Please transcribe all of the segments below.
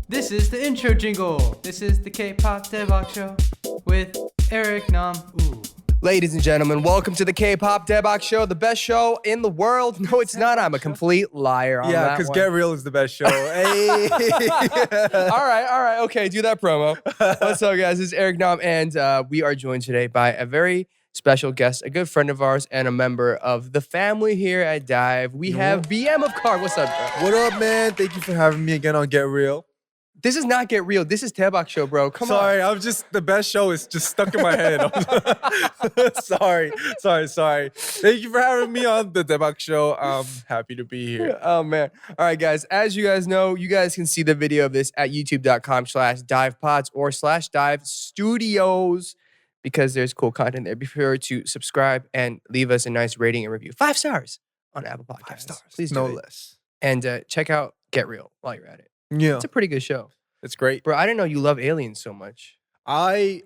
This is the intro jingle. This is the K-pop Daebak Show with Eric Nam. Ooh. Ladies and gentlemen, welcome to the K-pop Daebak Show, the best show in the world. No, it's not. I'm a complete liar on that Yeah, one. because Get Real is the best show. Hey. All right. Okay, do that promo. What's up, guys? This is Eric Nam, and we are joined today by a very special guest, a good friend of ours, and a member of the family here at Dive. We have BM of KARD. What's up, bro? What up, man? Thank you for having me again on Get Real. This is not Get Real. This is Daebak Show, bro. Come on. Sorry, I'm just, the best show is just stuck in my head. Sorry. Thank you for having me on the Daebak Show. I'm happy to be here. Oh, man. All right, guys. As you guys know, you guys can see the video of this at youtube.com/divepods or /dive studios because there's cool content there. Be sure to subscribe and leave us a nice rating and review. 5 stars on Apple Podcasts. 5 stars. Please do no it. less. And check out Get Real while you're at it. Yeah, It's a pretty good show. it's great. Bro, I didn't know you love aliens so much. I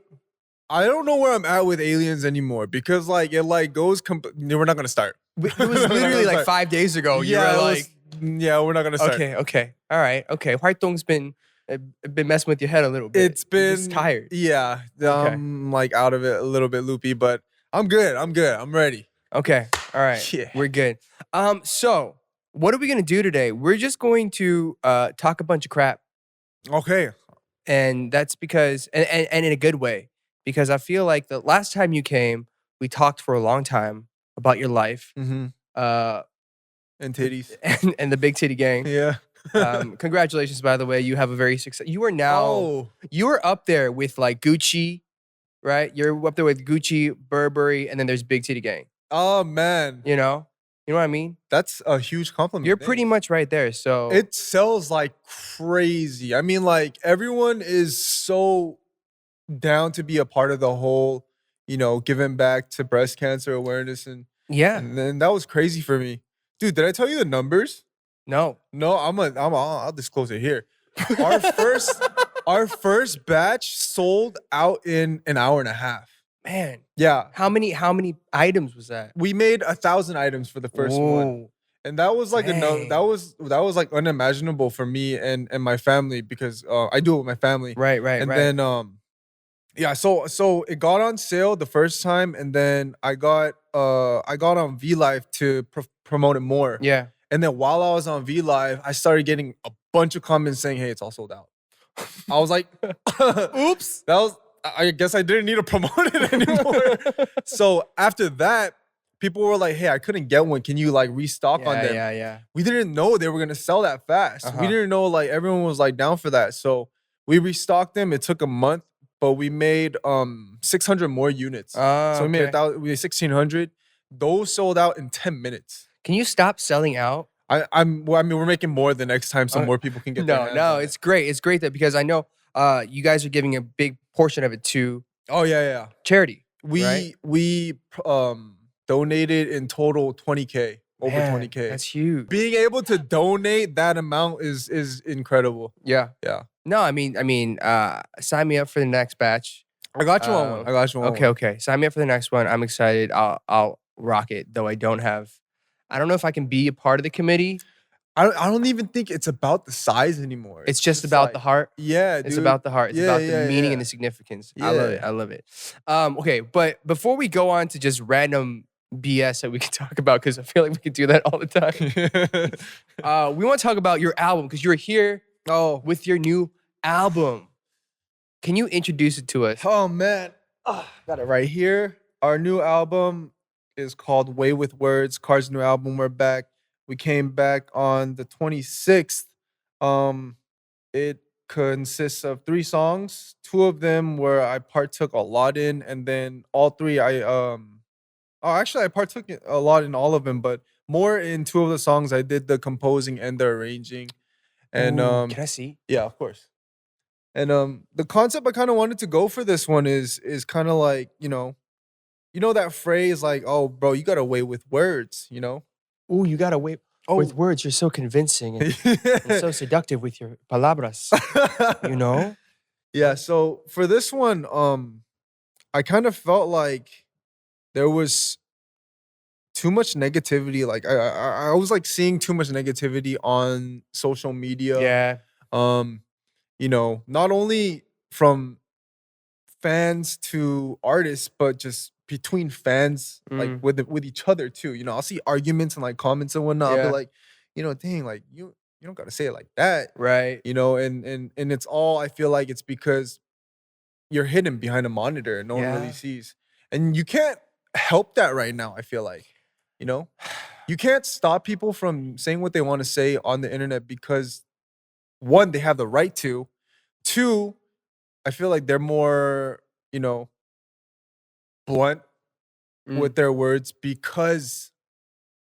don't know where I'm at with aliens anymore because like it like goes. We're not gonna start. It was literally like 5 days ago. You were like, we're not gonna start. okay. All right. Okay. Hwartong's been messing with your head a little bit. It's been You're just tired. Yeah, Okay. I'm like out of it a little bit loopy, but I'm good. I'm ready. Okay. All right. Yeah. We're good. So what are we gonna do today? We're just going to talk a bunch of crap. Okay. And that's because and in a good way. Because I feel like the last time you came, we talked for a long time about your life. Mm-hmm. Uh And titties. and the Big Titty Gang. Yeah. Congratulations, by the way. You have a very success. You are now Oh. you are up there with like Gucci, right? You're up there with Gucci, Burberry, and then there's Big Titty Gang. Oh man. You know what I mean? That's a huge compliment. You're Thanks. pretty much right there. So It sells like crazy. I mean, like everyone is so down to be a part of the whole, giving back to breast cancer awareness and yeah, then that was crazy for me. Dude, did I tell you the numbers? no, No, I'll disclose it here. Our first batch sold out in an hour and a half. man. Yeah. How many items was that? We made 1,000 items for the first one. Whoa. And that was like Dang. that was like unimaginable for me and my family because I do it with my family. Right. And then so it got on sale the first time and then I got on V Live to promote it more. yeah. And then while I was on V Live, I started getting a bunch of comments saying, "Hey, it's all sold out." I was like, "Oops." I guess I didn't need to promote it anymore. So after that, people were like, "Hey, I couldn't get one. Can you like restock on them?" Yeah. We didn't know they were gonna sell that fast. Uh-huh. We didn't know like everyone was like down for that. So we restocked them. It took a month, but we made 600 more units. So we made 1,600. Those sold out in 10 minutes. Can you stop selling out? We're making more the next time so more people can get their hands on it. It's great. It's great that because I know you guys are giving a big portion of it to Oh yeah. charity. We right? we donated in total 20K. Over Man, 20K. That's huge. Being able to donate that amount is incredible. Yeah. Yeah. No, I mean, sign me up for the next batch. I got you on one. I got you on one. Okay. Sign me up for the next one. I'm excited. I'll rock it. Though I don't know if I can be a part of the committee. I don't even think it's about the size anymore. It's just about like, the heart. Yeah, dude. It's about the heart. It's about the meaning and the significance. I love it. Yeah. I love it. Okay, but before we go on to just random BS that we can talk about, because I feel like we could do that all the time. We want to talk about your album because you're here with your new album. Can you introduce it to us? Oh man, got it right here. Our new album is called Way with Words. KARD's new album. We're back. We came back on the 26th. It consists of 3 songs. 2 of them where I partook a lot in, and then all 3 I partook a lot in all of them, but more in 2 of the songs. I did the composing and the arranging. And Ooh, can I see? yeah, of course. And the concept I kind of wanted to go for this one is kind of like, you know that phrase like, "Oh, bro, you got a way with words," Ooh, you gotta wait. With words, you're so convincing and so seductive with your palabras. Yeah, so for this one, I kind of felt like there was too much negativity. Like I was like seeing too much negativity on social media. Yeah. Um, you know, not only from fans to artists, but just between fans, like with each other too. You know, I'll see arguments and like comments and whatnot. I'll be Yeah. like, you know, dang, like you don't gotta say it like that. Right. You know, and it's all, I feel like it's because you're hidden behind a monitor and no one really Yeah. sees. And you can't help that right now, I feel like. You know? You can't stop people from saying what they want to say on the internet because one, they have the right to. Two, I feel like they're more, you know, blunt with their words because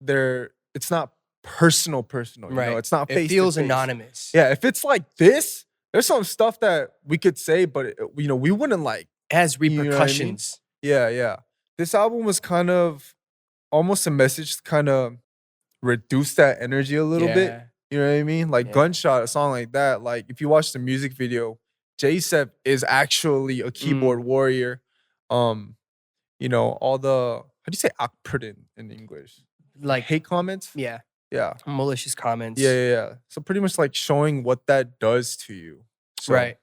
it's not personal, you Right. know, it's not It face feels to face. anonymous. Yeah, if it's like this, there's some stuff that we could say, but you know, we wouldn't like. It has You know what I mean? repercussions. Yeah, yeah. This album was kind of almost a message to kind of reduce that energy a little bit. Yeah. You know what I mean? Like Yeah. Gunshot, a song like that. Like if you watch the music video, J-Sep is actually a keyboard warrior. You know, all the, how do you say akpurdin in English? Like, Hate comments? yeah, Yeah. malicious comments. Yeah. So pretty much like showing what that does to you. So Right.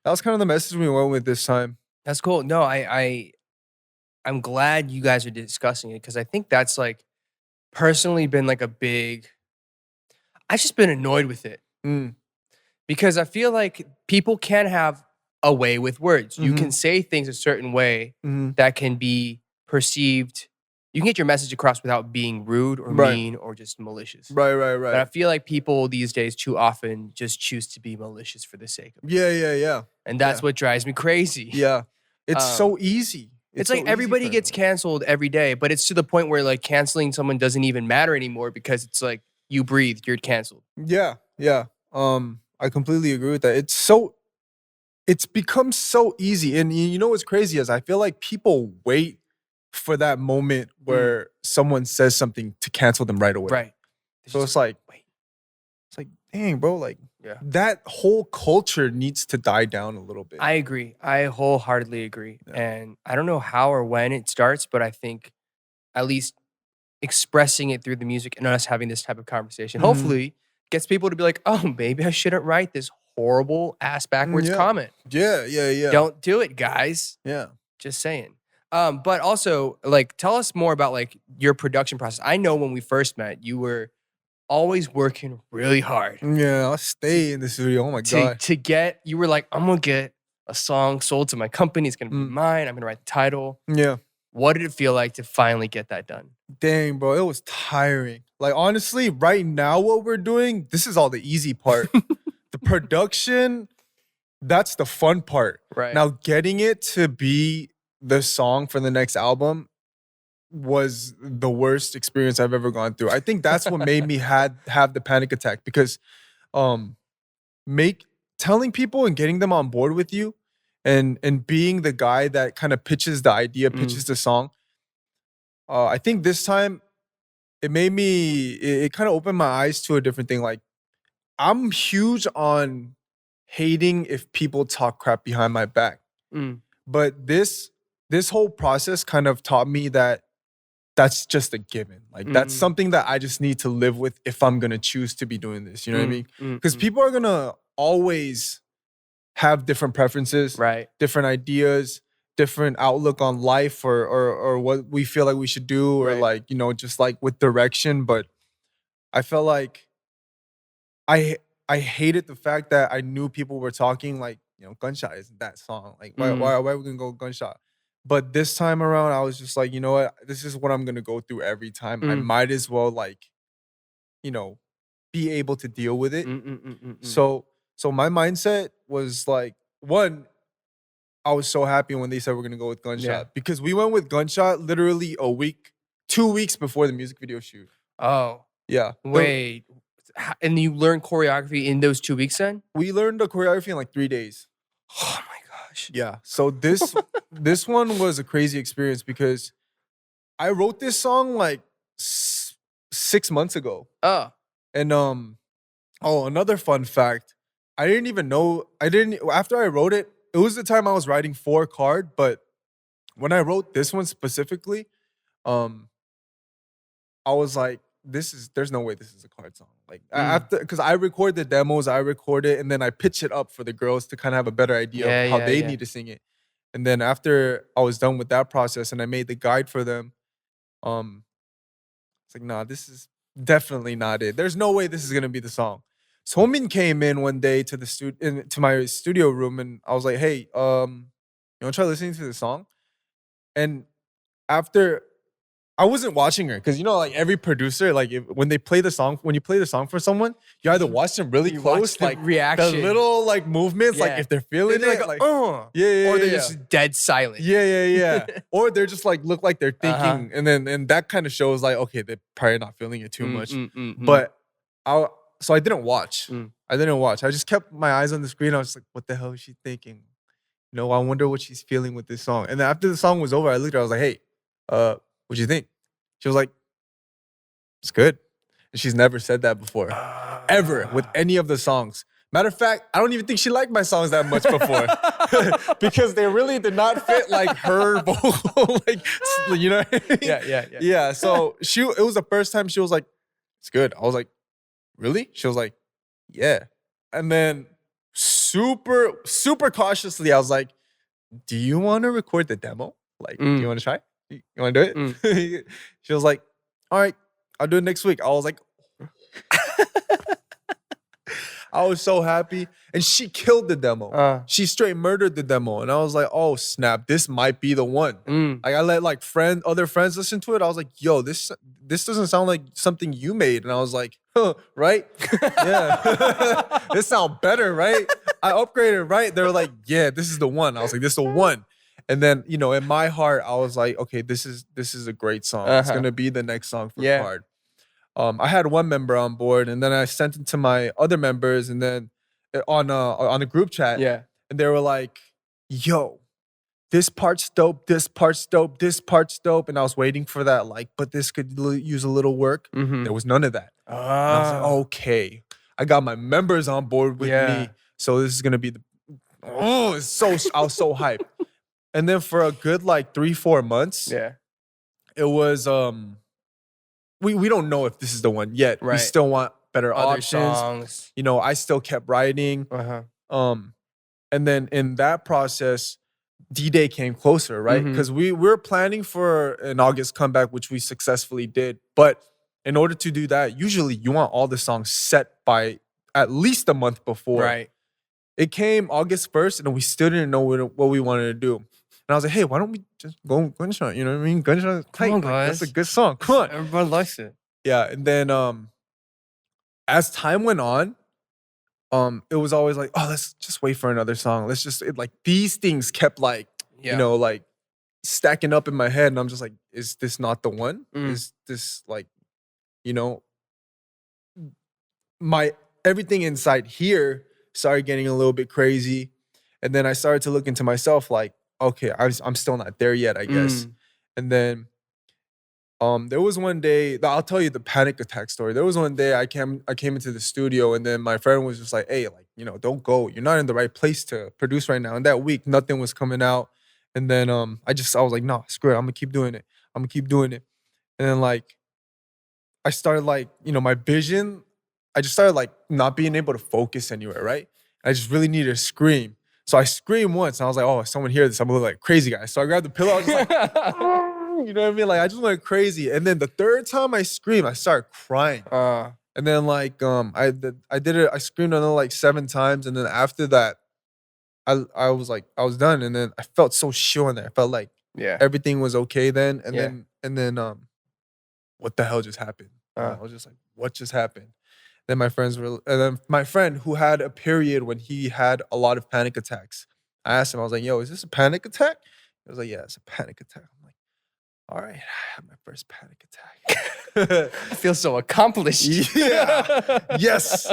that was kind of the message we went with this time. That's cool. No, I'm glad you guys are discussing it because I think that's like personally been like a big. I've just been annoyed with it because I feel like people can have a way with words. You can say things a certain way that can be perceived. You can get your message across without being rude or mean or just malicious. Right. But I feel like people these days too often just choose to be malicious for the sake of it. Yeah. And that's what drives me crazy. Yeah. It's so easy. It's so like easy everybody for gets everyone. canceled every day, but it's to the point where like canceling someone doesn't even matter anymore because it's like you breathed, you're canceled. Yeah. I completely agree with that. It's become so easy. And you know what's crazy is I feel like people wait for that moment where someone says something to cancel them right away. Right. So it's like, wait. It's like, dang, bro, like Yeah. that whole culture needs to die down a little bit. I agree. I wholeheartedly agree. Yeah. And I don't know how or when it starts, but I think at least expressing it through the music and us having this type of conversation hopefully gets people to be like, oh, maybe I shouldn't write this horrible ass backwards comment. Yeah. Don't do it, guys. Yeah. Just saying. But also, like, tell us more about like your production process. I know when we first met, you were always working really hard Yeah, I'll stay in the studio. Oh my God. to get. You were like, I'm gonna get a song sold to my company. It's gonna be mine. I'm gonna write the title. Yeah. What did it feel like to finally get that done? Dang, bro, it was tiring. Like, honestly, right now, what we're doing, this is all the easy part. The production, that's the fun part. Right. Now, getting it to be the song for the next album was the worst experience I've ever gone through. I think that's what made me have the panic attack because telling people and getting them on board with you and being the guy that kind of pitches the idea, pitches the song. I think this time it made me, it kind of opened my eyes to a different thing. Like, I'm huge on hating if people talk crap behind my back. But this whole process kind of taught me that that's just a given. Like, that's something that I just need to live with if I'm going to choose to be doing this. You know what I mean? Because people are going to always have different preferences, Right. different ideas, different outlook on life or what we feel like we should do or like, you know, just like with direction. But I felt like I hated the fact that I knew people were talking like, you know, Gunshot isn't that song. Like, why are we gonna go Gunshot? But this time around, I was just like, you know what? This is what I'm gonna go through every time. I might as well like, you know, be able to deal with it. So my mindset was like, one, I was so happy when they said we're gonna go with Gunshot because we went with Gunshot literally 2 weeks before the music video shoot. Oh. Yeah. Wait. And you learned choreography in those 2 weeks then? We learned the choreography in like 3 days. Oh my gosh. Yeah. So this one was a crazy experience because I wrote this song like 6 months ago. Oh. And another fun fact. After I wrote it, it was the time I was writing for KARD, but when I wrote this one specifically, I was like, there's no way this is a KARD song. Like after, because I record the demos, I record it, and then I pitch it up for the girls to kind of have a better idea of how they need to sing it. And then after I was done with that process and I made the guide for them, it's like, nah, this is definitely not it. There's no way this is gonna be the song. So Homin came in one day to the to my studio room, and I was like, hey, you wanna try listening to the song? And after, I wasn't watching her because like every producer, like when you play the song for someone, you either watch them really close, like reaction, the little like movements, like if they're feeling it, like or they're just dead silent. Yeah. Or they're just like look like they're thinking, and that kind of shows like, okay, they're probably not feeling it too much. But so I didn't watch. I didn't watch. I just kept my eyes on the screen. I was just like, what the hell is she thinking? I wonder what she's feeling with this song. And then after the song was over, I looked at her, I was like, hey, what'd you think? She was like, it's good. And she's never said that before. Ever, with any of the songs. Matter of fact, I don't even think she liked my songs that much before. Because they really did not fit like her vocal. Like, you know what I mean? Yeah, so it was the first time she was like, it's good. I was like, really? She was like, yeah. And then super, super cautiously, I was like, do you want to record the demo? Like, do you want to try? You want to do it? She was like, all right, I'll do it next week. I was like, I was so happy. And she killed the demo. She straight murdered the demo. And I was like, oh, snap, this might be the one. Like, I let like other friends listen to it. I was like, yo, this doesn't sound like something you made. And I was like, huh, right? Yeah. This sounds better, right? I upgraded, right? They were like, yeah, this is the one. I was like, this is the one. And then, in my heart, I was like, okay, this is a great song. It's gonna be the next song for KARD. I had one member on board, and then I sent it to my other members, and then on a group chat, and they were like, yo, this part's dope, this part's dope, this part's dope. And I was waiting for that, like, but this could use a little work. There was none of that. And I was like, okay, I got my members on board with me, so this is gonna be I was so hyped. And then for a good like 3-4 months, it was we don't know if this is the one yet. Right. We still want better other options. Songs. I still kept writing. And then in that process, D-Day came closer, right? Because we were planning for an August comeback, which we successfully did. But in order to do that, usually you want all the songs set by at least a month before. Right. It came August 1st, and we still didn't know what we wanted to do. And I was like, hey, why don't we just go Gunshot? You know what I mean? Gunshot, come on, guys. That's a good song. Come on. Everybody likes it. Yeah, and then as time went on, it was always like, oh, let's just wait for another song. Let's just, these things kept like, like stacking up in my head. And I'm just like, is this not the one? Is this like, my everything inside here started getting a little bit crazy. And then I started to look into myself like, okay, I'm still not there yet, I guess. And then there was one day, I'll tell you the panic attack story. There was one day I came into the studio, and then my friend was just like, hey, like, don't go. You're not in the right place to produce right now. And that week, nothing was coming out. And then I was like, no, screw it. I'm gonna keep doing it. And then like, I started like, my vision, I just started like not being able to focus anywhere, right? I just really needed to scream. So I screamed once, and I was like, oh, if someone hears this, I'm gonna look like a crazy guy. So I grabbed the pillow, I was just like, you know what I mean? Like, I just went crazy. And then the third time I screamed, I started crying. And then like, I did it, I screamed another like 7 times. And then after that, I was like, I was done. And then I felt so sure in there. I felt like everything was okay then. And then what the hell just happened? I was just like, what just happened? Then and then my friend who had a period when he had a lot of panic attacks, I asked him, I was like, yo, is this a panic attack? He was like, yeah, it's a panic attack. I'm like, all right, I had my first panic attack. I feel so accomplished. Yeah. Yes.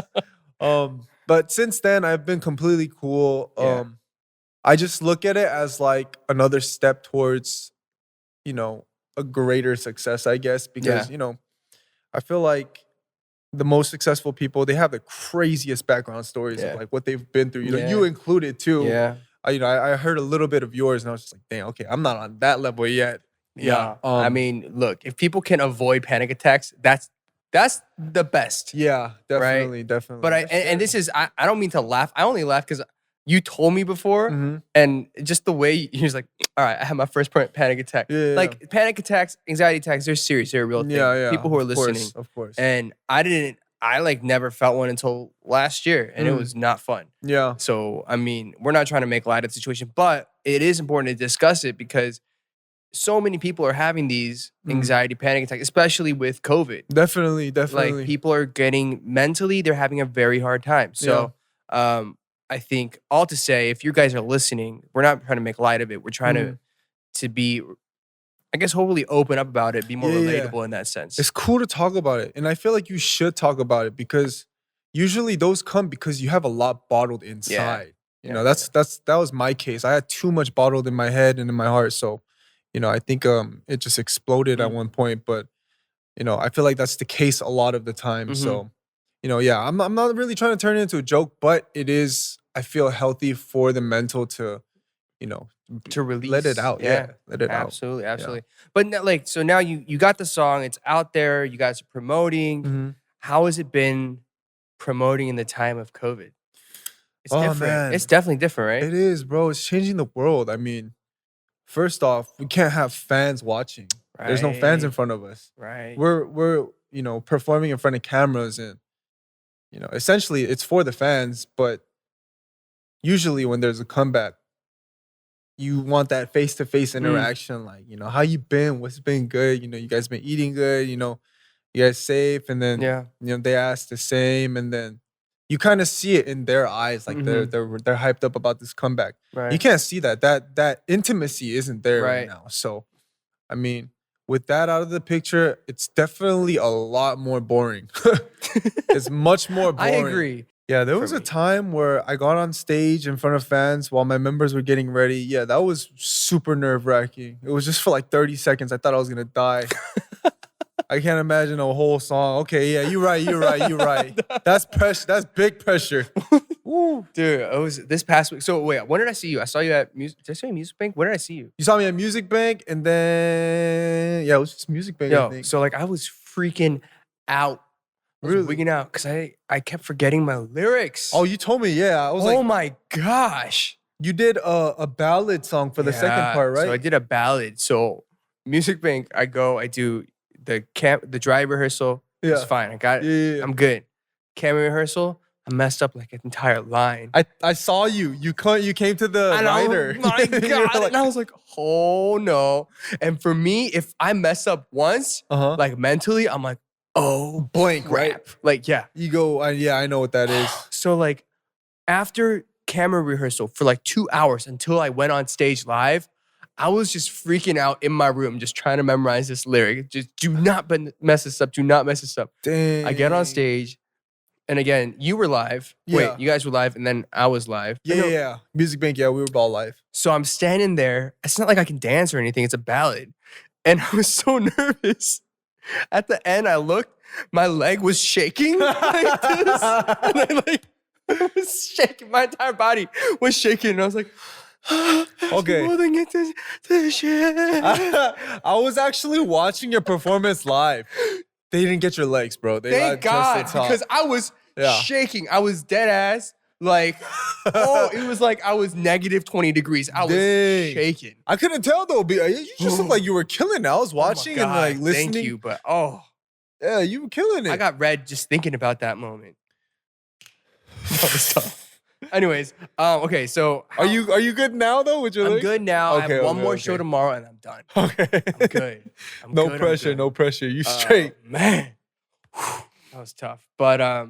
But since then, I've been completely cool. I just look at it as like another step towards, a greater success, I guess, because, I feel like the most successful people, they have the craziest background stories of like what they've been through. You included too. Yeah. I heard a little bit of yours, and I was just like, damn, okay, I'm not on that level yet. Yeah. I mean, look, if people can avoid panic attacks, that's That's the best. Yeah, definitely, definitely. But and this is I don't mean to laugh. I only laugh because you told me before, Mhm. and just the way he was like, all right, I had my first panic attack. Yeah, yeah, Like panic attacks, anxiety attacks, they're serious. They're a real thing. yeah. People who are Of listening. course, of course. And I like never felt one until last year, and it was not fun. Yeah. So, I mean, we're not trying to make light of the situation, but it is important to discuss it because so many people are having these anxiety panic attacks, especially with COVID. Definitely. Like people are getting mentally, they're having a very hard time. So, I think all to say, if you guys are listening, we're not trying to make light of it. We're trying to be, I guess, hopefully open up about it, be more relatable in that sense. It's cool to talk about it. And I feel like you should talk about it because usually those come because you have a lot bottled inside. You know, that was my case. I had too much bottled in my head and in my heart. So, you know, I think it just exploded at one point. But, you know, I feel like that's the case a lot of the time. So, you know, I'm not really trying to turn it into a joke, but it is, I feel, healthy for the mental to, you know, to release. Let it out. Yeah. Let it out. Absolutely. But like, so now you got the song, it's out there, you guys are promoting. How has it been promoting in the time of COVID? It's different. Man. It's definitely different, right? It is, bro. It's changing the world. I mean, first off, we can't have fans watching. Right. There's no fans in front of us. Right. We're, you know, performing in front of cameras and, you know, essentially it's for the fans, but usually when there's a comeback, you want that face-to-face interaction. Like, you know, how you been? What's been good? You know, you guys been eating good? You know, you guys safe? And then, you know, they ask the same. And then you kind of see it in their eyes. Like they're hyped up about this comeback. Right. You can't see that. That intimacy isn't there right now. So, I mean, with that out of the picture, it's definitely a lot more boring. It's much more boring. I agree. Yeah, there was a time where I got on stage in front of fans while my members were getting ready. Yeah, that was super nerve-wracking. It was just for like 30 seconds. I thought I was going to die. I can't imagine a whole song. Okay, yeah, you're right. That's pressure. That's big pressure. Woo. Dude, it was this past week. So wait, when did I see you? I saw you at Music. Did I see you at Music Bank? When did I see you? You saw me at Music Bank, and then it was just Music Bank. I think. So like I was freaking out. Really? Wigging out because I kept forgetting my lyrics. Oh, you told me, yeah. I was oh my gosh. You did a ballad song for the second part, right? So I did a ballad. So Music Bank, I do the dry rehearsal. Yeah. It's fine. I got it. Yeah. I'm good. Camera rehearsal, I messed up like an entire line. I saw you. You came to the writer. Oh my God. Like, and I was like, oh no. And for me, if I mess up once, like mentally, I'm like, oh, blank, crap. Right? Like, yeah. You go, I know what that is. So like after camera rehearsal for like 2 hours until I went on stage live, I was just freaking out in my room, just trying to memorize this lyric. Just do not mess this up. Do not mess this up. Dang. I get on stage. And again, you were live. Yeah. Wait, you guys were live and then I was live. Yeah. Music Bank, we were all live. So I'm standing there. It's not like I can dance or anything. It's a ballad. And I was so nervous. At the end, I looked, my leg was shaking like this. And I was shaking. My entire body was shaking. And I was like, okay. I was actually watching your performance live. They didn't get your legs, bro. Thank God, because I was shaking. I was dead ass. Like, it was like I was negative 20 degrees. I was shaking. I couldn't tell though. You just looked like you were killing it. I was watching and like listening. Thank you, but yeah, you were killing it. I got red just thinking about that moment. That was tough. Anyways, okay, so are you good now though? With your I'm good now. I have one more show tomorrow and I'm done. Okay, I'm good. No pressure. You straight, man. That was tough, but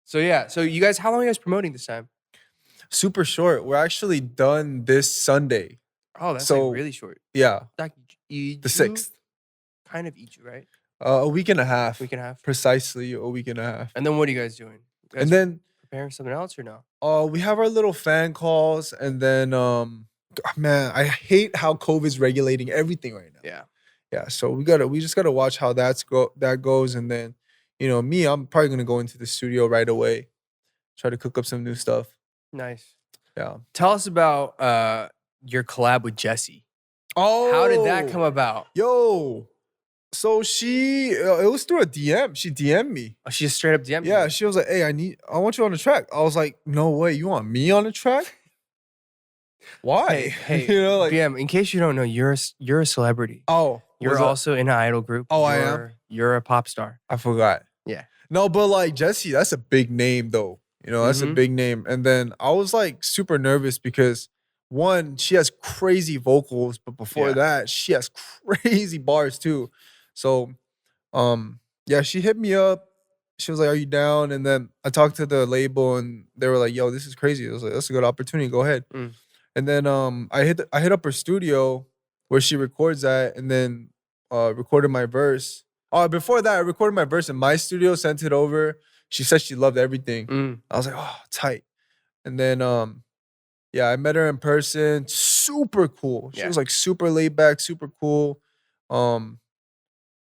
so yeah. So you guys, how long are you guys promoting this time? Super short. We're actually done this Sunday. Oh, that's like really short. Yeah, like the 6th. Kind of each, right? A week and a half. Precisely a week and a half. And then what are you guys doing? And then preparing something else or no? We have our little fan calls, and then man, I hate how COVID's regulating everything right now. Yeah. So we just gotta watch how that goes, and then I'm probably gonna go into the studio right away, try to cook up some new stuff. Nice. Yeah. Tell us about your collab with Jessi. Oh, how did that come about? Yo, So it was through a DM. She DM'd me. Oh, she just straight up DM'd Yeah, you. she was like, "Hey, I want you on the track." I was like, "No way, you want me on the track? Why?" Hey, you know, like, BM, in case you don't know, you're a celebrity. oh, You're also in an idol group. Oh, I am? You're a pop star. I forgot. Yeah. No, but like Jessi, that's a big name though. You know, that's a Mhm. big name. And then I was like super nervous because one, she has crazy vocals, but before Yeah. that, she has crazy bars too. So, yeah, she hit me up. She was like, "Are you down?" And then I talked to the label, and they were like, "Yo, this is crazy." I was like, "That's a good opportunity. Go ahead." Mm. And then I hit up her studio where she records at, and then recorded my verse. Before that, I recorded my verse in my studio, sent it over. She said she loved everything. Mm. I was like, "Oh, tight." And then yeah, I met her in person. Super cool. She Yeah. was like super laid back, super cool.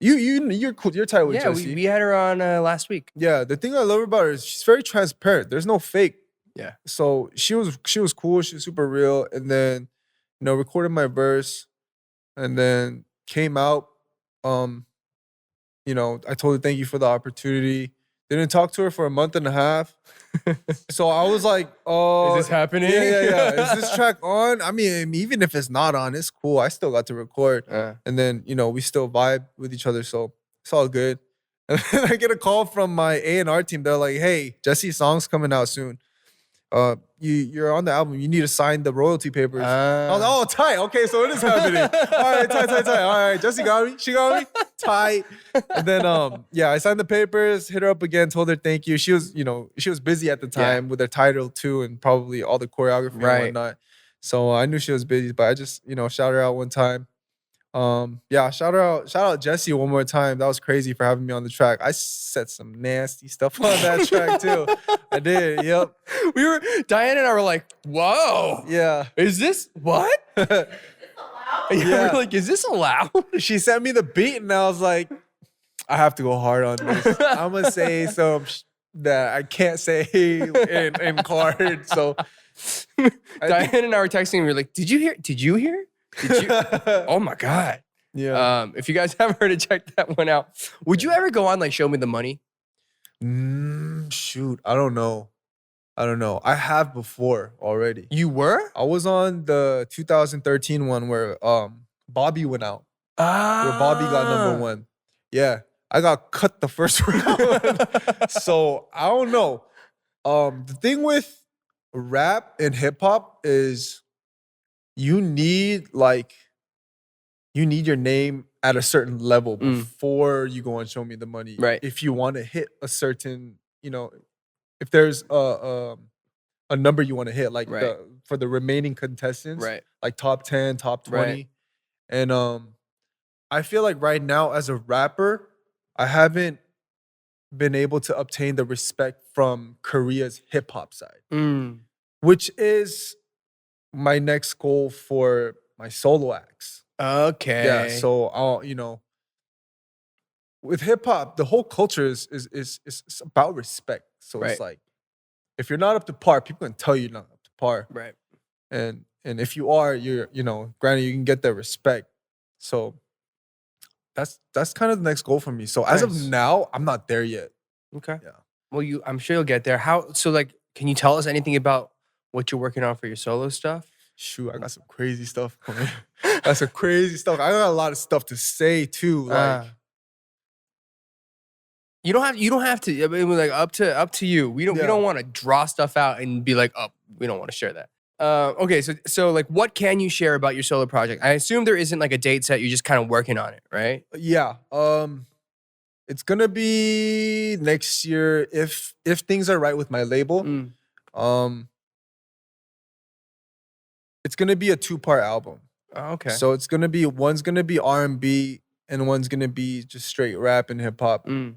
You're cool. You're tight with Yeah, Jessi. we had her on last week. Yeah, the thing I love about her is she's very transparent. There's no fake. Yeah. So she was cool. She was super real. And then, recorded my verse, and then came out. I told her thank you for the opportunity. Didn't talk to her for a month and a half. So I was like, "Oh, Is this happening? Yeah. Is this track on?" I mean, even if it's not on, it's cool. I still got to record. And then, we still vibe with each other. So it's all good. And then I get a call from my A&R team. They're like, "Hey, Jessi's song's coming out soon. You're on the album. You need to sign the royalty papers." I was like, "Oh, tight. Okay, so it is happening." All right, tight. All right, Jessi got me. She got me. Tight. And then, yeah, I signed the papers, hit her up again, told her thank you. She was, she was busy at the time with her title too, and probably all the choreography and whatnot. So I knew she was busy, but I just, shout her out one time. Yeah, shout out Jessi one more time. That was crazy for having me on the track. I said some nasty stuff on that track too. I did. Yep. Diane and I were like, "Whoa, Yeah. is this what?" Yeah. We're like, "Is this allowed?" She sent me the beat, and I was like, I have to go hard on this. I'm gonna say some that I can't say in KARD. So Diane and I were texting. We were like, "Did you hear? Did you hear? Did you?" Oh my god. Yeah. If you guys haven't heard it, check that one out. Would you ever go on like Show Me the Money? Shoot, I don't know. I have before already. You were? I was on the 2013 one where Bobby went out. Where Bobby got number one. Yeah. I got cut the first round. So I don't know. The thing with rap and hip hop is you need your name at a certain level before you go and Show Me the Money. Right. If you want to hit a certain, if there's a number you want to hit, like for the remaining contestants, like top 10, top 20. Right. And I feel like right now as a rapper, I haven't been able to obtain the respect from Korea's hip hop side, which is my next goal for my solo acts. Okay. Yeah. So I'll, with hip hop, the whole culture is about respect. So it's like, if you're not up to par, people can tell you're not up to par. Right. And if you are, you're, granted you can get that respect. So that's kind of the next goal for me. So as of now, I'm not there yet. Okay. Yeah. Well, I'm sure you'll get there. Can you tell us anything about what you're working on for your solo stuff? Shoot, I got some crazy stuff coming. That's some crazy stuff. I got a lot of stuff to say too. Like you don't have to. I mean, like up to you. We don't want to draw stuff out and be like, "Oh, we don't want to share that." Okay, so like, what can you share about your solo project? I assume there isn't like a date set. You're just kind of working on it, right? Yeah. It's gonna be next year if things are right with my label. It's gonna be a 2-part album. Oh, okay. So it's gonna be one's gonna be R&B and one's gonna be just straight rap and hip hop. And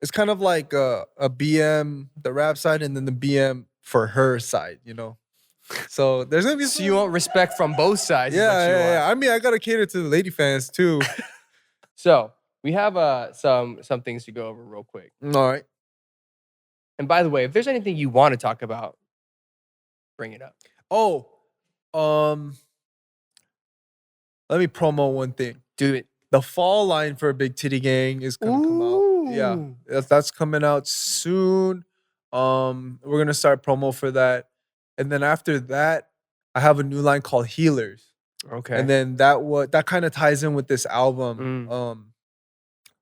it's kind of like a BM, the rap side, and then the BM for her side, So there's gonna be so you want respect from both sides. Yeah. I mean, I gotta cater to the lady fans too. So we have some things to go over real quick. All right. And by the way, if there's anything you want to talk about, bring it up. Oh, let me promo one thing. Do it. the fall line for Big Titty Gang is gonna come out. Yeah, Ooh. that's coming out soon. We're gonna start promo for that, and then after that, I have a new line called Healers. Okay. And then that kind of ties in with this album.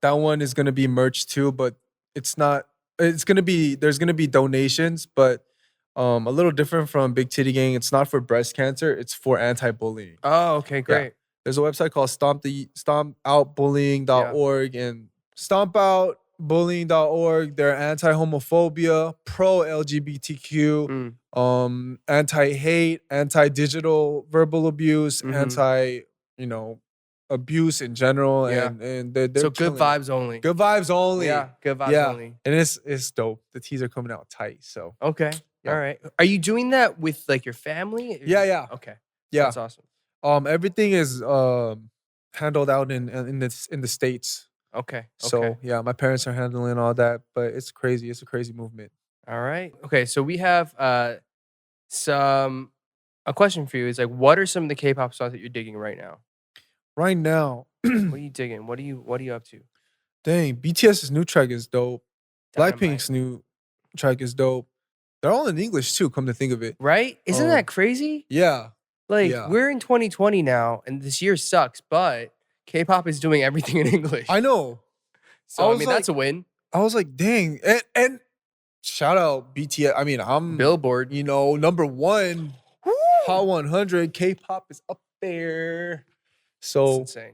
That one is gonna be merch too, but it's not. It's gonna be there's gonna be donations, but a little different from Big Titty Gang. It's not for breast cancer. It's for anti-bullying. Oh, okay, great. There's a website called stompoutbullying.org and stompoutbullying.org. They're anti-homophobia, pro-LGBTQ, anti-hate, anti-digital verbal abuse, anti, abuse in general. Yeah. And they're So good killing it. vibes only. Good vibes only. Yeah, good vibes only. And it's dope. The teaser coming out tight. So Okay. Yeah. All right. Are you doing that with like your family? Yeah. Okay. Yeah. That's awesome. Everything is handled out in the States. Okay. So yeah, my parents are handling all that, but it's crazy. It's a crazy movement. All right. Okay. So we have a question for you. Is like, what are some of the K-pop songs that you're digging right now? Right now, What are you digging? What are you up to? dang, BTS's new track is dope. Dynamite. Blackpink's new track is dope. They're all in English too, come to think of it. Right? Isn't that crazy? Yeah. Like Yeah. we're in 2020 now, and this year sucks, but K-pop is doing everything in English. I know. So I I was mean, that's a win. I was like, dang. And shout out BTS. I mean, I'm Billboard. number one. Hot 100. K-pop is up there. That's So insane.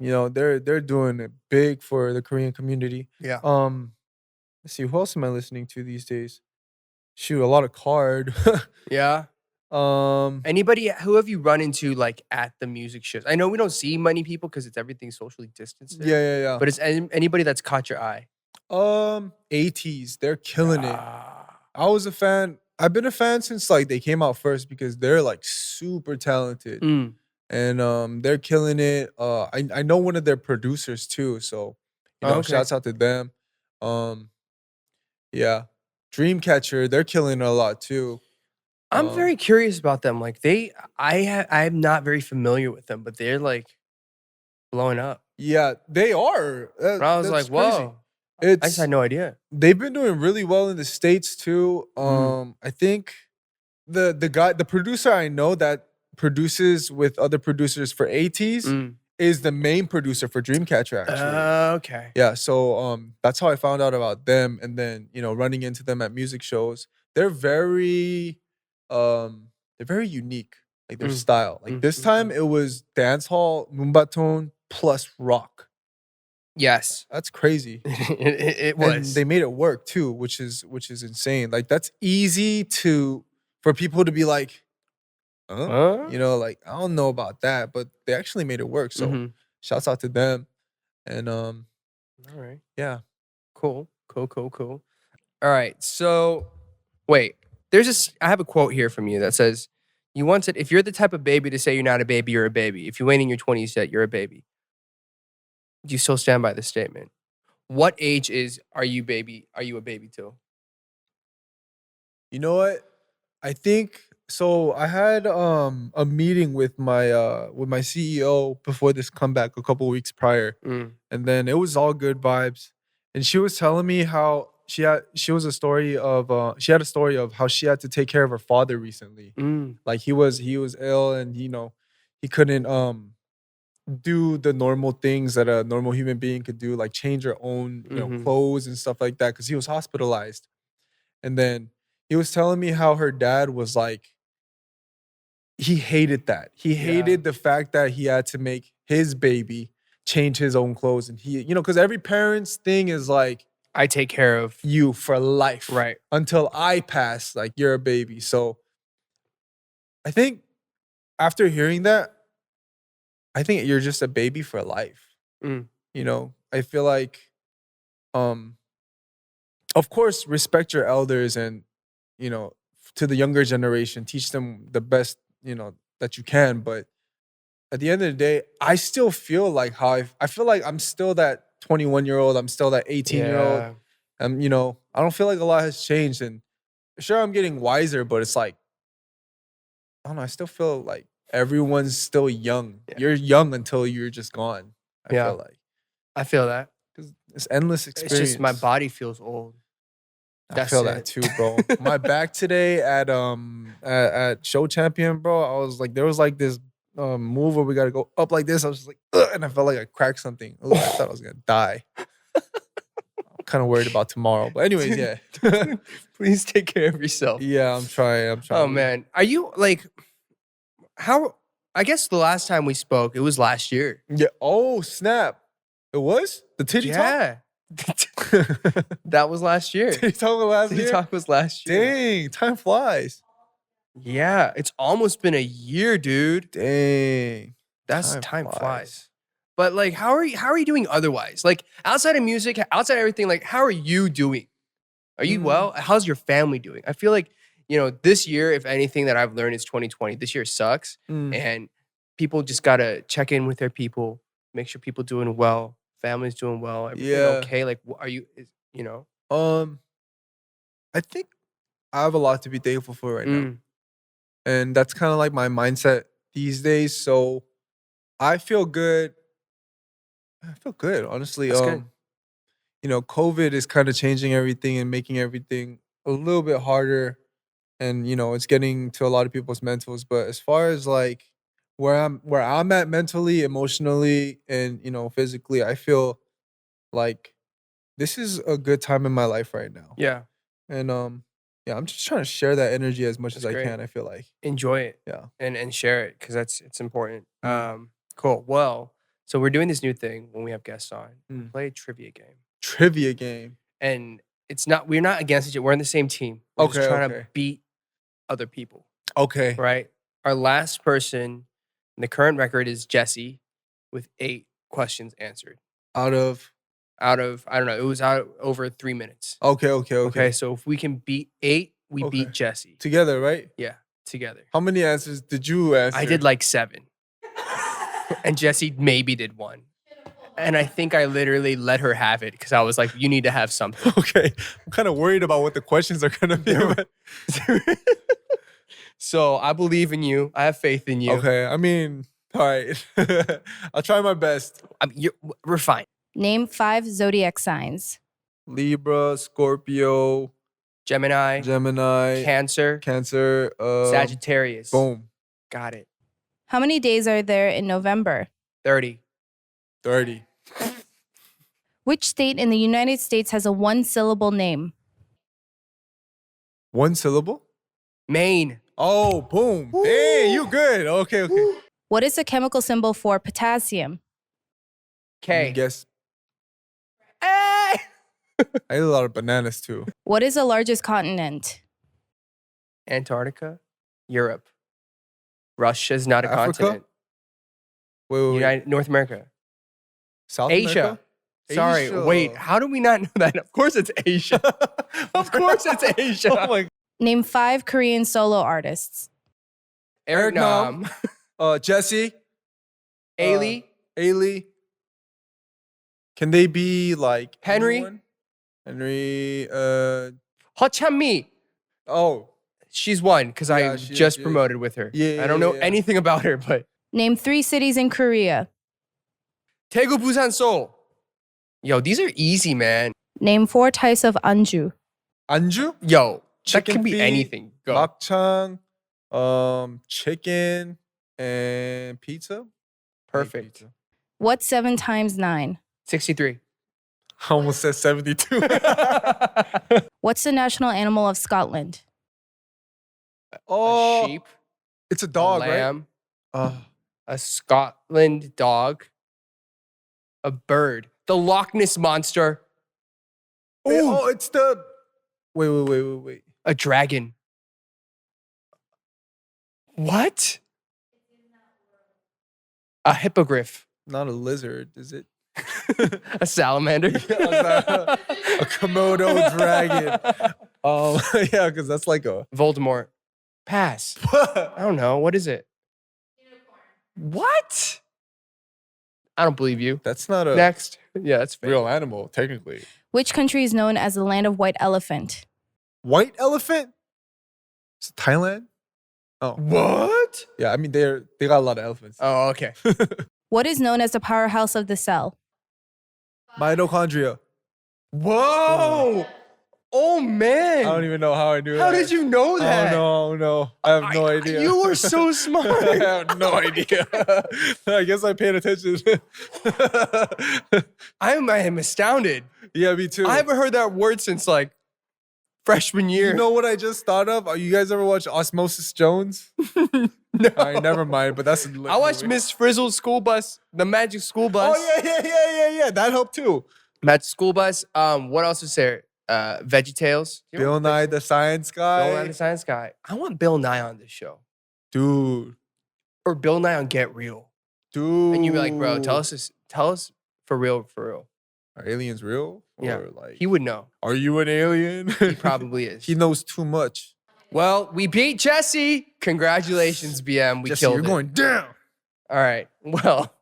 they're doing it big for the Korean community. Yeah. Let's see, who else am I listening to these days? Shoot, a lot of KARD. Yeah. Anybody? Who have you run into like at the music shows? I know we don't see many people because it's everything socially distanced. there, Yeah. But is anybody that's caught your eye? ATs, they're killing it. Ah. I was a fan. I've been a fan since like they came out first because they're like super talented. And they're killing it. I know one of their producers too, so Okay. shouts out to them. Yeah, Dreamcatcher, they're killing it a lot too. I'm very curious about them. Like I'm not very familiar with them, but they're like blowing up. Yeah, they are. But I was like, That's crazy. whoa. I just had no idea. They've been doing really well in the States too. I think the producer I know that produces with other producers for ATs is the main producer for Dreamcatcher actually. Okay. Yeah, so that's how I found out about them, and then running into them at music shows. They're very unique, like their style. Like this time it was dancehall, moombaton plus rock. Yes. That's crazy. it And was. they made it work too, which is insane. Like that's easy for people to be like, Huh? like I don't know about that, but they actually made it work. So shouts out to them. And All right. yeah. Cool. All right. So wait, I have a quote here from you that says, you once said, if you're the type of baby to say you're not a baby, you're a baby. If you ain't in your 20s yet, you're a baby. Do you still stand by this statement? What age are you a baby to? You know what? I think so. I had a meeting with my CEO before this comeback a couple weeks prior, and then it was all good vibes. And she was telling me how she had a story of how she had to take care of her father recently. Like he was ill, and he couldn't do the normal things that a normal human being could do, like change her own clothes and stuff like that, because he was hospitalized. And then he was telling me how her dad was like, he hated that. He hated the fact that he had to make his baby change his own clothes. And he, because every parent's thing is like, I take care of you for life. Right. Until I pass, like you're a baby. So I think after hearing that, I think you're just a baby for life. I feel like, of course, respect your elders and, to the younger generation, teach them the best, that you can. But at the end of the day, I still feel like how I feel like I'm still that 21-year-old. I'm still that 18-year-old. I don't feel like a lot has changed. And sure, I'm getting wiser, but it's like, I don't know. I still feel like everyone's still young. Yeah. You're young until you're just gone. I Yeah. feel like I feel that. because it's endless It's experience. just my body feels old. I That's feel it. that too, bro. My back today at Show Champion, bro. I was like, there was like this move where we got to go up like this. I was just like, ugh, and I felt like I cracked something. Ugh, I thought I was gonna die. I'm kind of worried about tomorrow, but anyways, yeah, Please take care of yourself. yeah. I'm trying. Oh man, are you like how? I guess the last time we spoke, it was last year. Yeah. Oh snap! It was the titty talk. Yeah, that was last year. Titty talk was last Titty year. talk was last year. Dang, time flies. Yeah, it's almost been a year, dude. Dang, That's time flies. But like, how are you doing otherwise? Like outside of music, outside of everything, like how are you doing? Are you well? How's your family doing? I feel like, this year, if anything that I've learned is 2020. This year sucks. And people just gotta check in with their people, make sure people doing well, family's doing well, everything okay. Like, are you, I think I have a lot to be thankful for right now. Mm, And that's kind of like my mindset these days. So I feel good. I feel good, honestly. That's good. COVID is kind of changing everything and making everything a little bit harder. And it's getting to a lot of people's mentals. But as far as like where I'm at mentally, emotionally, and physically, I feel like this is a good time in my life right now. yeah, And yeah, I'm just trying to share that energy as much as That's I great. can. I feel like enjoy it. Yeah. And share it because it's important. Mm. Cool. Well, so we're doing this new thing when we have guests on. Mm. Play a trivia game. trivia game. And we're not against each other. We're on the same team. We're just Okay, trying to okay. beat other people. Okay. Right? Our last person in the current record is Jessi with 8 questions answered. Out of I don't know, it was out over 3 minutes. okay. Okay, so if we can beat 8, we Okay. beat Jessi. Together, right? Yeah, together. How many answers did you answer? I did like 7. And Jessi maybe did 1. And I think I literally let her have it because I was like, you need to have something. Okay. I'm kind of worried about what the questions are gonna be. but- So I believe in you. I have faith in you. Okay. I mean, all right. I'll try my best. We're fine. Name 5 zodiac signs. Libra, Scorpio, Gemini, Gemini, Cancer, Cancer, Sagittarius. Boom. Got it. How many days are there in November? 30. 30. Which state in the United States has a 1-syllable name? 1 syllable? Maine. Oh, boom. Hey, you good. Okay. What is the chemical symbol for potassium? K. Guess. Hey! I ate a lot of bananas too. What is the largest continent? Antarctica. Europe. Russia's not a Africa? continent. Wait. North America. South Asia. America? Sorry, Asia. wait. How do we not know that? Of course it's Asia. Of course it's Asia. Oh my. Name 5 Korean solo artists. Eric Nam. Jessi. Ailey. Ailey. Can they be like Henry? anyone? Henry. Hochanmi. Oh. She's one because Yeah, I she just is. promoted with her. Yeah, I don't know yeah. anything about her, but Name 3 cities in Korea. Daegu, Busan, Seoul. Yo, these are easy, man. Name 4 types of anju. Anju. Yo, that Chicken can be feet, anything. Go. Makchang. Chicken and pizza. Perfect. Pizza. What's 7 times 9? 63. I almost said 72. What's the national animal of Scotland? Oh, A sheep. it's a dog, a right? lamb. A Scotland dog. A bird. The Loch Ness Monster. Wait, Ooh. oh, it's the. Wait. A dragon. What? A hippogriff. Not a lizard, is it? A salamander. A Komodo dragon. Yeah, because that's like a. Voldemort. Pass. I don't know. What is it? What? I don't believe you. That's not a Next. Yeah, that's fake. real animal, technically. Which country is known as the land of white elephant? White elephant? Is it Thailand? No. What? Yeah, I mean they got a lot of elephants. Oh, okay. What is known as the powerhouse of the cell? Mitochondria. Whoa. Oh, man. I don't even know how I knew that. How did you know that? I don't know. I have no idea. You were so smart. I have no idea. I guess I paid attention. I am astounded. Yeah, me too. I haven't heard that word since like freshman year. You know what I just thought of? You guys ever watch Osmosis Jones? No. All right, never mind. But that's a lit I watched movie. Miss Frizzle's school bus, the Magic School Bus. Oh yeah. That helped too. Magic School Bus. What else is there? VeggieTales. You know, Bill Nye the Science Guy. Bill Nye the Science Guy. I want Bill Nye on this show. Dude. Or Bill Nye on Get Real. Dude. And you'd be like, bro, tell us for real. Are aliens real? Yeah. Or like, He would know. are you an alien? He probably is. He knows too much. Well, we beat Jessi. Congratulations, BM. We Jessi, killed you're it. going down. All right. Well,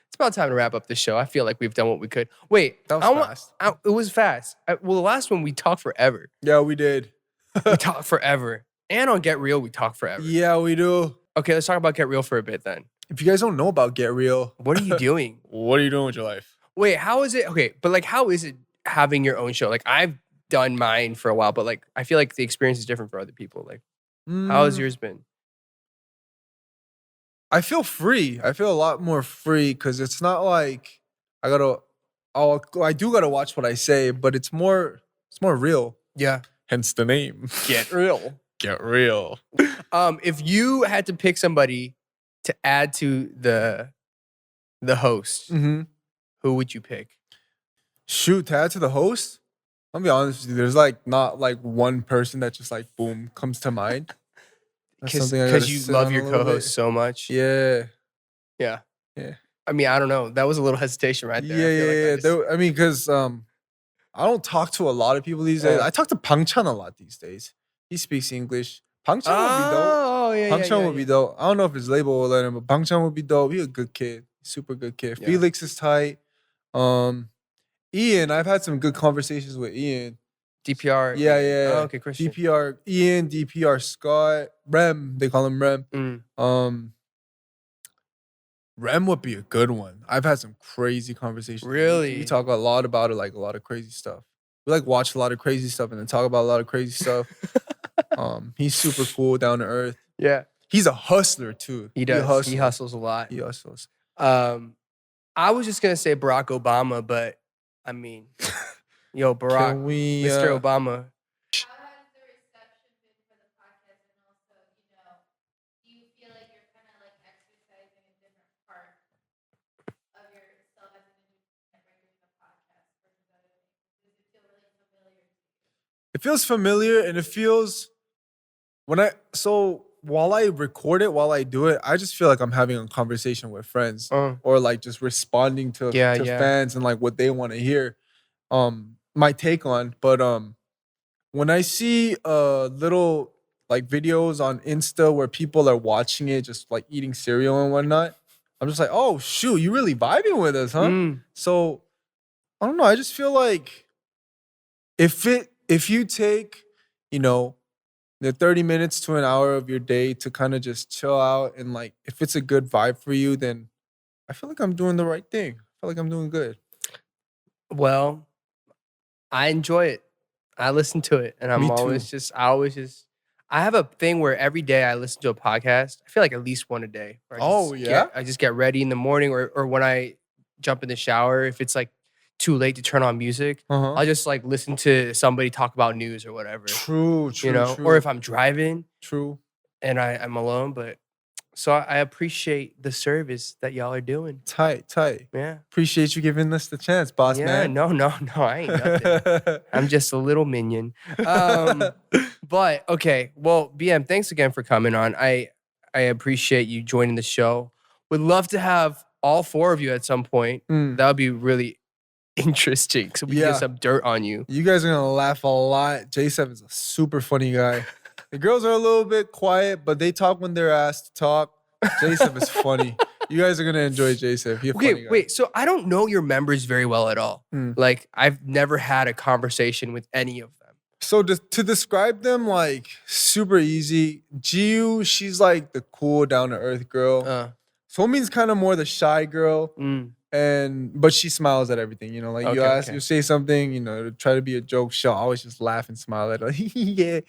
it's about time to wrap up the show. I feel like we've done what we could. Wait. That was fast. It was fast. Well, the last one, we talked forever. Yeah, we did. We talked forever. And on Get Real, we talked forever. Yeah, we do. Okay, let's talk about Get Real for a bit then. If you guys don't know about Get Real, What are you doing? what are you doing with your life? Wait, how is it? Okay, but like, how is it having your own show? Like, I've done mine for a while, but like, I feel like the experience is different for other people. Like, how has yours been? I feel free. I feel a lot more free because it's not like I do gotta watch what I say, but it's more real. Yeah. Hence the name. Get Real. Get Real. If you had to pick somebody to add to the host, Mm-hmm. who would you pick? Shoot, to add to the host, I'll be honest with you. There's like not like one person that just like boom comes to mind. That's something I gotta Because you sit love on a your little bit. co-host so much. Yeah. Yeah. Yeah. I mean, I don't know. That was a little hesitation right there. I feel like I Yeah. just- I mean, because I don't talk to a lot of people these days. I talk to Pangchan a lot these days. He speaks English. Pangchan would be dope. Oh, yeah. Pangchan would be dope. I don't know if his label will let him, but Pangchan would be dope. He's a good kid. Super good kid. Yeah. Felix is tight. Ian, I've had some good conversations with Ian. DPR. Yeah. Oh, okay, Christian. DPR Ian, DPR Scott, Rem, they call him Rem. Rem would be a good one. I've had some crazy conversations. Really? We talk a lot about it, like a lot of crazy stuff. We like watch a lot of crazy stuff and then talk about a lot of crazy stuff. He's super cool, down to earth. Yeah. He's a hustler too. He does. He hustles a lot. He hustles. I was just gonna say Barack Obama, but I mean, yo, Barack, Can we, Mr. Obama. How has the reception been for the podcast? And also, do you feel like you're kind of like exercising a different part of yourself as an individual by doing the podcast versus other things? Does it feel really familiar? It feels familiar and it feels while I record it, while I do it, I just feel like I'm having a conversation with friends or like just responding to fans and like what they want to hear. My take on, but when I see little like videos on Insta where people are watching it, just like eating cereal and whatnot, I'm just like, oh shoot, you really vibing with us, huh? So I don't know. I just feel like if you take, the 30 minutes to an hour of your day to kind of just chill out and like if it's a good vibe for you, then I feel like I'm doing the right thing. I feel like I'm doing good. Well, I enjoy it. I listen to it, and Me I have a thing where every day I listen to a podcast. I feel like at least one a day. Where I just get ready in the morning, or when I jump in the shower. If it's like too late to turn on music, I'll just like listen to somebody talk about news or whatever. True. Or if I'm driving, True. and I'm alone. But so I appreciate the service that y'all are doing. Tight. Yeah. Appreciate you giving us the chance, boss man. No, I ain't nothing. I'm just a little minion. But okay, well, BM, thanks again for coming on. I appreciate you joining the show. Would love to have all four of you at some point. That would be really interesting. So we can get some dirt on you. You guys are gonna laugh a lot. J7 is a super funny guy. The girls are a little bit quiet, but they talk when they're asked to talk. J7 is funny. You guys are gonna enjoy J7. He's a funny guy. Wait. So I don't know your members very well at all. Like I've never had a conversation with any of them. So to describe them, like super easy. Jiu, she's like the cool, down to earth girl. Somin's kind of more the shy girl, but she smiles at everything. You know, like you say something, you know, try to be a joke. She'll always just laugh and smile at it. Like, yeah.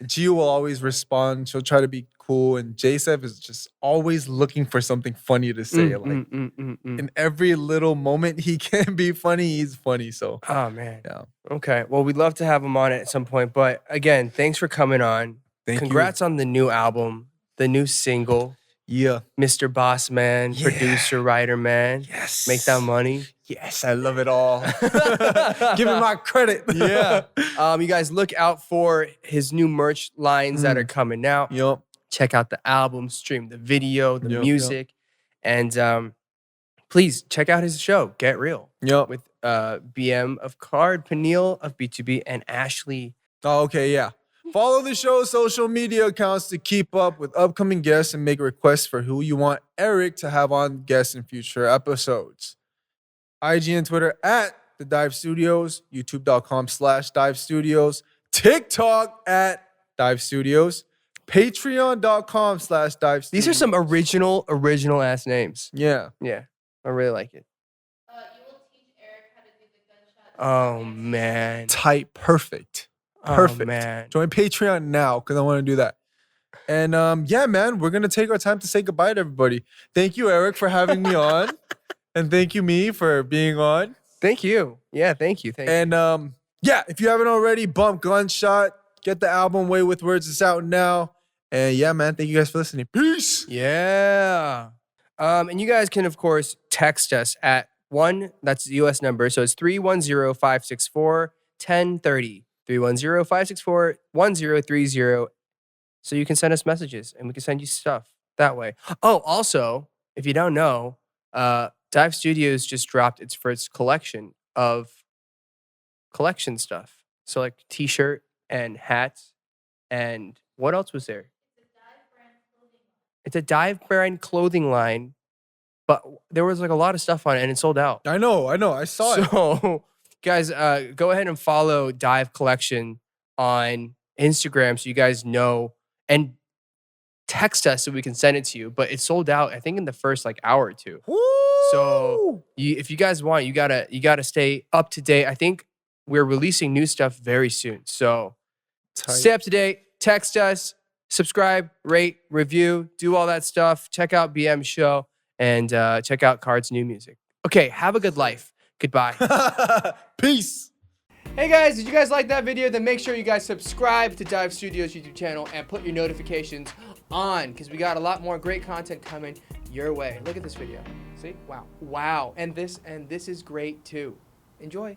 Jiu will always respond. She'll try to be cool, and Joseph is just always looking for something funny to say. In every little moment he can be funny, he's funny. So, oh man, yeah. Okay, well, we'd love to have him on at some point. But again, thanks for coming on. Congrats on the new album, the new single. Yeah. Mr. Boss Man, producer, writer man. Yes. Make that money. Yes, I love it all. Give me my credit. Yeah. You guys look out for his new merch lines that are coming out. Yup. Check out the album, stream the video, the music. And please check out his show, Get Real. Yup. With BM of KARD, Peniel of B2B, and Ashley. Oh, okay, yeah. Follow the show's social media accounts to keep up with upcoming guests and make requests for who you want Eric to have on guests in future episodes. IG and Twitter at The Dive Studios, youtube.com/Dive Studios, TikTok at Dive Studios, patreon.com/Dive Studios. These are some original ass names. Yeah. Yeah, I really like it. You will teach Eric how to do the gunshot. Oh, man. Tight. Perfect. Perfect. Oh, man. Join Patreon now because I want to do that. And yeah, man, we're going to take our time to say goodbye to everybody. Thank you, Eric, for having me on. And thank you, me, for being on. Thank you. Yeah, thank you. And yeah, if you haven't already, bump Gunshot. Get the album Way With Words. It's out now. And yeah, man, thank you guys for listening. Peace. Yeah. And you guys can, of course, text us at that's the US number. So it's 310-564-1030. 310-564-1030. So you can send us messages and we can send you stuff that way. Oh, also, if you don't know, Dive Studios just dropped its first collection of collection stuff. So like t-shirt and hats and what else was there? It's a Dive brand clothing line, but there was like a lot of stuff on it and it sold out. I know. I saw it. So guys, go ahead and follow Dive Collection on Instagram so you guys know, and text us so we can send it to you. But it sold out, I think, in the first like hour or two. Woo! So if you guys want, you gotta stay up to date. I think we're releasing new stuff very soon. So stay up to date. Text us, subscribe, rate, review, do all that stuff. Check out BM's show and check out KARD's new music. Okay, have a good life. Goodbye. Peace. Hey guys, did you guys like that video? Then make sure you guys subscribe to Dive Studios YouTube channel and put your notifications on because we got a lot more great content coming your way. Look at this video. See? Wow. And this is great too. Enjoy.